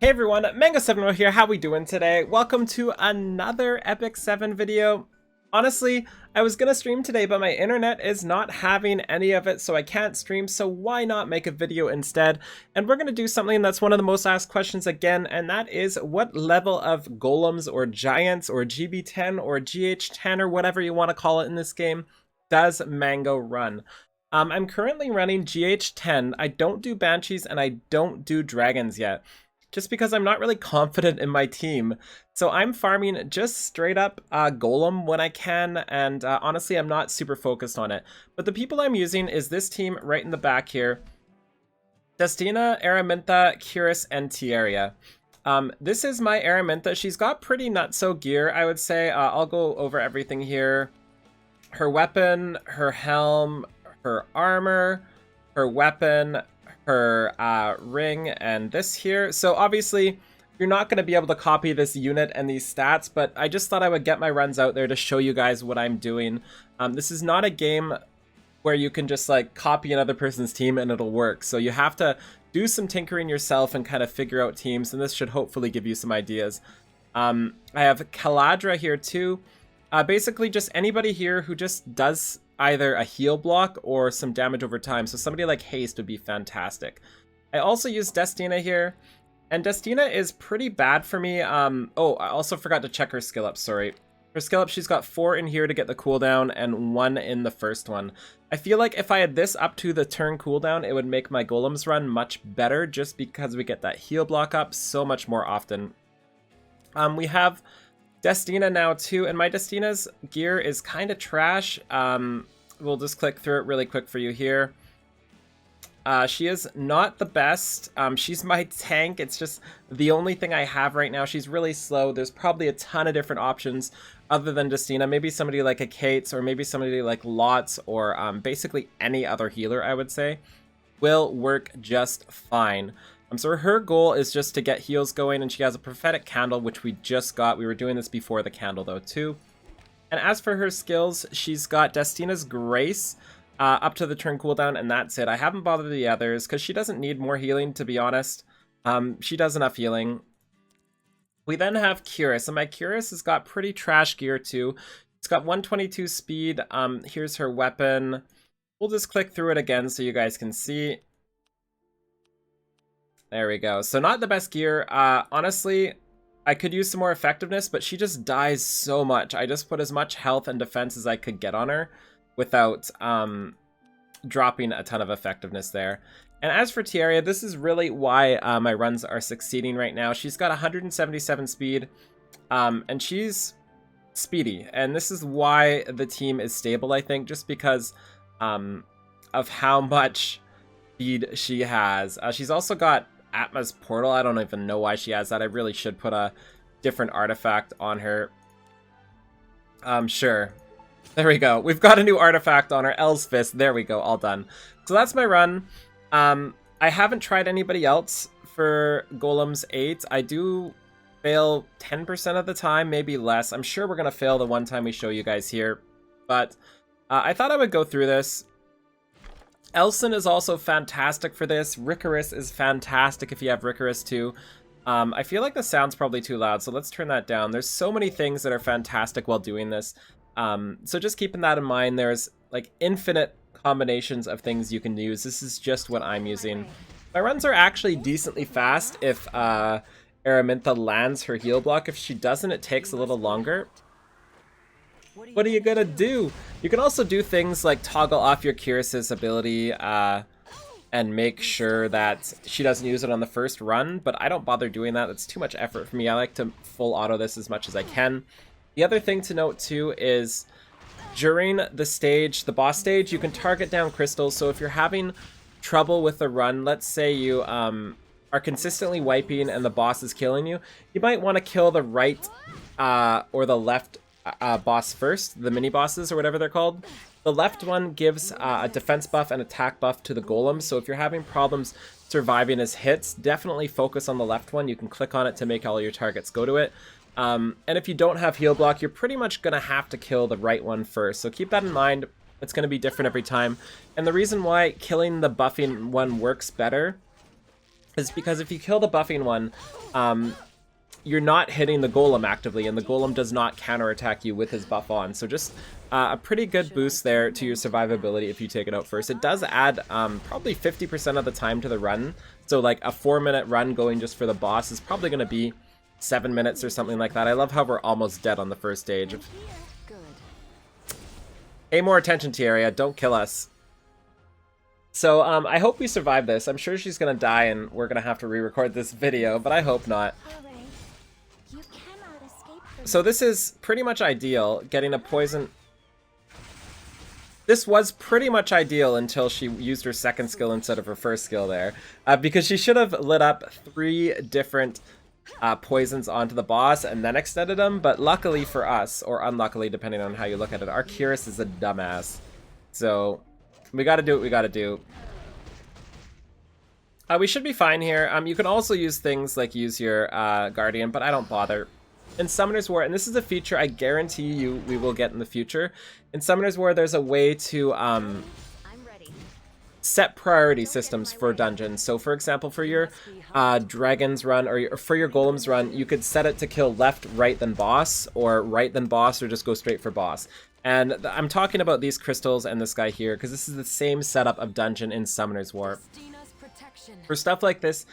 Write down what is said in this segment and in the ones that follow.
Hey everyone, Mango7 here, how we doing today? Welcome to another Epic 7 video. Honestly, I was gonna stream today, but my internet is not having any of it, so I can't stream, so why not make a video instead? And we're gonna do something that's one of the most asked questions again, and that is what level of golems or giants or GB10 or GH10 or whatever you want to call it in this game does Mango run? I'm currently running GH10. I don't do Banshees and I don't do Dragons yet, just because I'm not really confident in my team. So I'm farming just straight up Golem when I can, and honestly, I'm not super focused on it. But the people I'm using is this team right in the back here. Destina, Aramintha, Curus, and Tierria. This is my Aramintha. She's got pretty nutso gear, I would say. I'll go over everything here. Her weapon, her helm, her armor, her weapon, her ring, and this here. So obviously you're not going to be able to copy this unit and these stats, but I just thought I would get my runs out there to show you guys what I'm doing. This is not a game where you can just like copy another person's team and it'll work. So you have to do some tinkering yourself and kind of figure out teams, and this should hopefully give you some ideas. I have Caladra here too. Basically just anybody here who just does either a heal block or some damage over time. So somebody like Haste would be fantastic. I also use Destina here, and Destina is pretty bad for me. Oh, I also forgot to check her skill up, sorry. Her skill up, she's got 4 in here to get the cooldown and 1 in the first one. I feel like if I had this up to the turn cooldown, it would make my golems run much better, just because we get that heal block up so much more often. We have Destina now too, and my Destina's gear is kind of trash. We'll just click through it really quick for you here. She is not the best. She's my tank. It's just the only thing I have right now. She's really slow. There's probably a ton of different options other than Destina. Maybe somebody like a Kate's, or maybe somebody like Lots, or basically any other healer, I would say, will work just fine. So her goal is just to get heals going, and she has a prophetic candle, which we just got. We were doing this before the candle though too. And as for her skills, she's got Destina's Grace up to the turn cooldown, and that's it. I haven't bothered the others because she doesn't need more healing, to be honest. She does enough healing. We then have Curus, and my Curus has got pretty trash gear too. It's got 122 speed. Here's her weapon. We'll just click through it again so you guys can see. There we go. So not the best gear. Honestly, I could use some more effectiveness, but she just dies so much. I just put as much health and defense as I could get on her without dropping a ton of effectiveness there. And as for Tierria, this is really why my runs are succeeding right now. She's got 177 speed, and she's speedy. And this is why the team is stable, I think, just because of how much speed she has. She's also got Atma's Portal. I don't even know why she has that. I really should put a different artifact on her. Sure. There we go. We've got a new artifact on her. El's Fist. There we go. All done. So that's my run. I haven't tried anybody else for Golems 8. I do fail 10% of the time, maybe less. I'm sure we're going to fail the one time we show you guys here. But I thought I would go through this. Elson is also fantastic for this. Ricorous is fantastic if you have Ricorous too. I feel like the sound's probably too loud, so let's turn that down. There's so many things that are fantastic while doing this. So just keeping that in mind, there's like infinite combinations of things you can use. This is just what I'm using. My runs are actually decently fast if Aramintha lands her heal block. If she doesn't, it takes a little longer. What are you gonna do? You can also do things like toggle off your Curus's ability and make sure that she doesn't use it on the first run, but I don't bother doing that. It's too much effort for me. I like to full auto this as much as I can. The other thing to note too is during the stage, the boss stage, you can target down crystals. So if you're having trouble with the run, let's say you are consistently wiping and the boss is killing you, you might want to kill the right or the left boss first, the mini bosses or whatever they're called. The left one gives a defense buff and attack buff to the golem, so if you're having problems surviving as hits, definitely focus on the left one. You can click on it to make all your targets go to it. And if you don't have heal block, you're pretty much going to have to kill the right one first, so keep that in mind. It's going to be different every time. And the reason why killing the buffing one works better is because if you kill the buffing one, you're not hitting the golem actively, and the golem does not counterattack you with his buff on. So just a pretty good boost there to your survivability if you take it out first. It does add probably 50% of the time to the run. So like a 4-minute run going just for the boss is probably going to be 7 minutes or something like that. I love how we're almost dead on the first stage. Pay more attention to area. Don't kill us. So I hope we survive this. I'm sure she's going to die and we're going to have to re-record this video, but I hope not. So this is pretty much ideal, getting a poison. This was pretty much ideal until she used her second skill instead of her first skill there. Because she should have lit up 3 different poisons onto the boss and then extended them. But luckily for us, or unluckily depending on how you look at it, our Curious is a dumbass. So we gotta do what we gotta do. We should be fine here. You can also use things like use your Guardian, but I don't bother. In Summoner's War, and this is a feature I guarantee you we will get in the future. In Summoner's War, there's a way to set priority systems for dungeons. So for example, for your Dragon's run, or for your Golem's run, you could set it to kill left, right, then boss, or right, then boss, or just go straight for boss. And I'm talking about these crystals and this guy here, because this is the same setup of dungeon in Summoner's War. For stuff like this,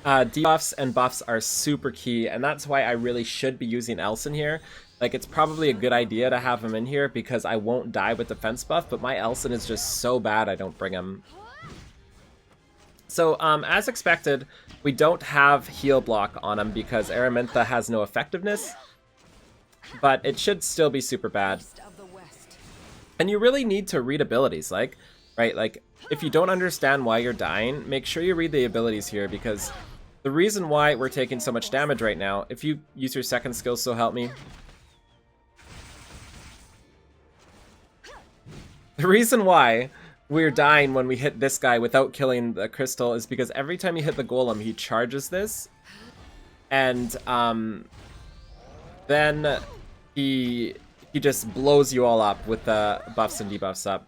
debuffs and buffs are super key, and that's why I really should be using Elson here. Like, it's probably a good idea to have him in here because I won't die with defense buff, but my Elson is just so bad I don't bring him. So, as expected, we don't have heal block on him because Aramintha has no effectiveness, but it should still be super bad. And you really need to read abilities, like, right, like, if you don't understand why you're dying, make sure you read the abilities here, because the reason why we're taking so much damage right now, if you use your second skill, so help me. The reason why we're dying when we hit this guy without killing the crystal is because every time you hit the golem, he charges this. And then he just blows you all up with the buffs and debuffs up.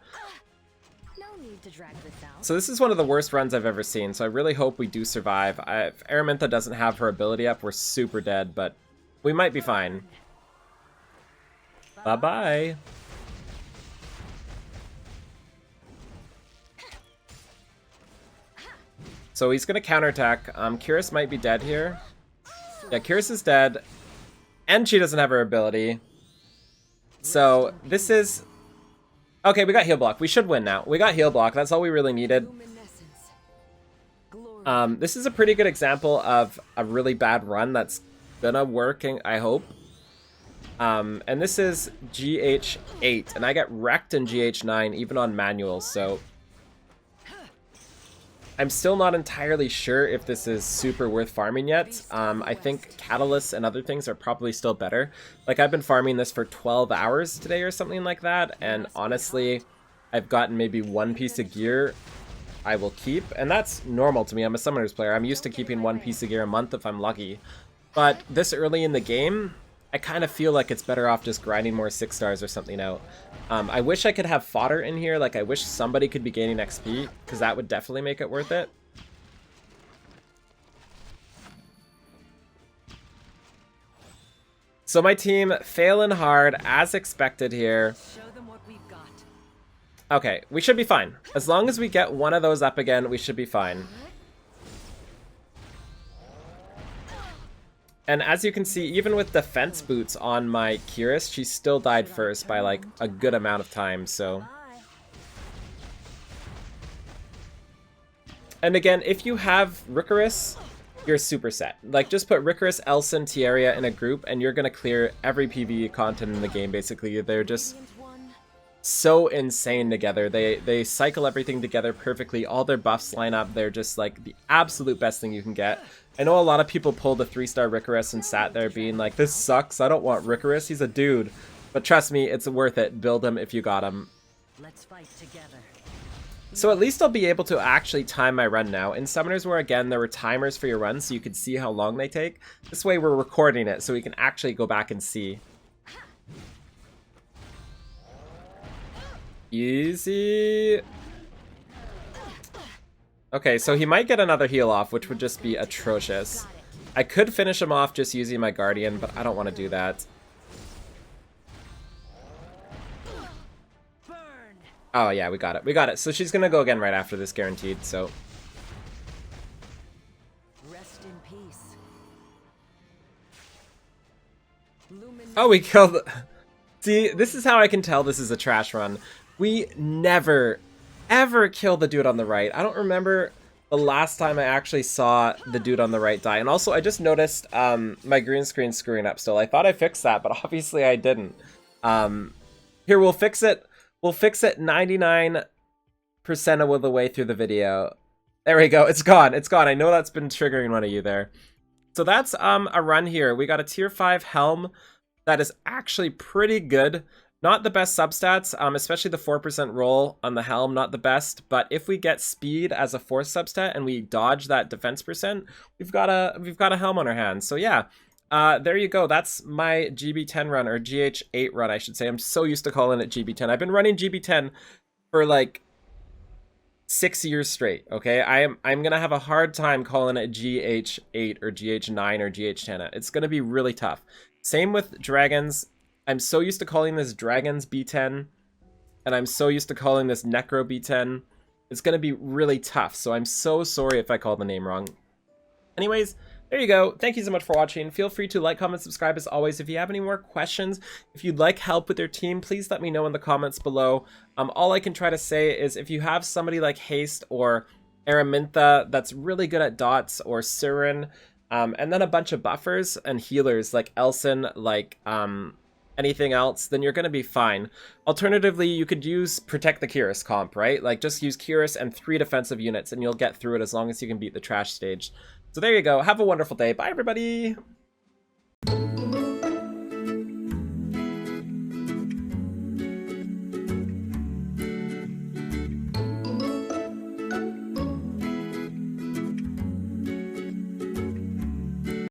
So this is one of the worst runs I've ever seen, so I really hope we do survive. If Aramintha doesn't have her ability up, we're super dead, but we might be fine. Bye-bye. So he's going to counterattack. Curious might be dead here. Yeah, Curious is dead, and she doesn't have her ability. So this is... Okay, we got heal block. We should win now. We got heal block. That's all we really needed. This is a pretty good example of a really bad run that's gonna work, I hope. And this is GH8, and I get wrecked in GH9, even on manual, so... I'm still not entirely sure if this is super worth farming yet. I think catalysts and other things are probably still better. Like, I've been farming this for 12 hours today or something like that, and honestly, I've gotten maybe 1 piece of gear I will keep, and that's normal to me. I'm a Summoners player. I'm used to keeping 1 piece of gear a month if I'm lucky. But this early in the game, I kind of feel like it's better off just grinding more 6 stars or something out. I wish I could have fodder in here. Like, I wish somebody could be gaining XP, because that would definitely make it worth it. So my team failing hard, as expected here. Okay, we should be fine. As long as we get one of those up again, we should be fine. And as you can see, even with defense boots on my Curious, she still died first by like a good amount of time, so. And again, if you have Ricorous, you're super set. Like, just put Ricorous, Elson, Tierria in a group and you're gonna clear every PvE content in the game, basically. They're just so insane together. They cycle everything together perfectly. All their buffs line up. They're just like the absolute best thing you can get. I know a lot of people pulled the 3-star Ricorous and sat there being like, this sucks, I don't want Ricorous, he's a dude. But trust me, it's worth it. Build him if you got him. Let's fight together. So at least I'll be able to actually time my run now. In Summoners War, again, there were timers for your runs so you could see how long they take. This way we're recording it so we can actually go back and see. Easy. Okay, so he might get another heal off, which would just be atrocious. I could finish him off just using my Guardian, but I don't want to do that. Oh yeah, we got it. We got it. So she's gonna go again right after this, guaranteed, so. Rest in peace. Oh, we killed... See, this is how I can tell this is a trash run. We never, ever kill the dude on the right. I don't remember the last time I actually saw the dude on the right die. And also, I just noticed my green screen screwing up still. I thought I fixed that, but obviously I didn't. Here, we'll fix it. We'll fix it 99% of the way through the video. There we go. It's gone. It's gone. I know that's been triggering one of you there. So that's a run here. We got a tier 5 helm that is actually pretty good. Not the best substats, especially the 4% roll on the helm, not the best. But if we get speed as a 4th substat and we dodge that defense percent, we've got a helm on our hands. So yeah, there you go. That's my GB10 run, or GH8 run, I should say. I'm so used to calling it GB10. I've been running GB10 for like 6 years straight. Okay, I'm gonna have a hard time calling it GH8 or GH9 or GH10. It's gonna be really tough. Same with dragons. I'm so used to calling this Dragons B10, and I'm so used to calling this Necro B10. It's going to be really tough, so I'm so sorry if I called the name wrong. Anyways, there you go. Thank you so much for watching. Feel free to like, comment, subscribe as always. If you have any more questions, if you'd like help with your team, please let me know in the comments below. All I can try to say is if you have somebody like Haste or Aramintha that's really good at dots, or Siren, and then a bunch of buffers and healers like Elson, like anything else, then you're going to be fine. Alternatively, you could use Protect the Kyrus comp, right? Like, just use Kyrus and 3 defensive units, and you'll get through it as long as you can beat the trash stage. So there you go. Have a wonderful day. Bye, everybody!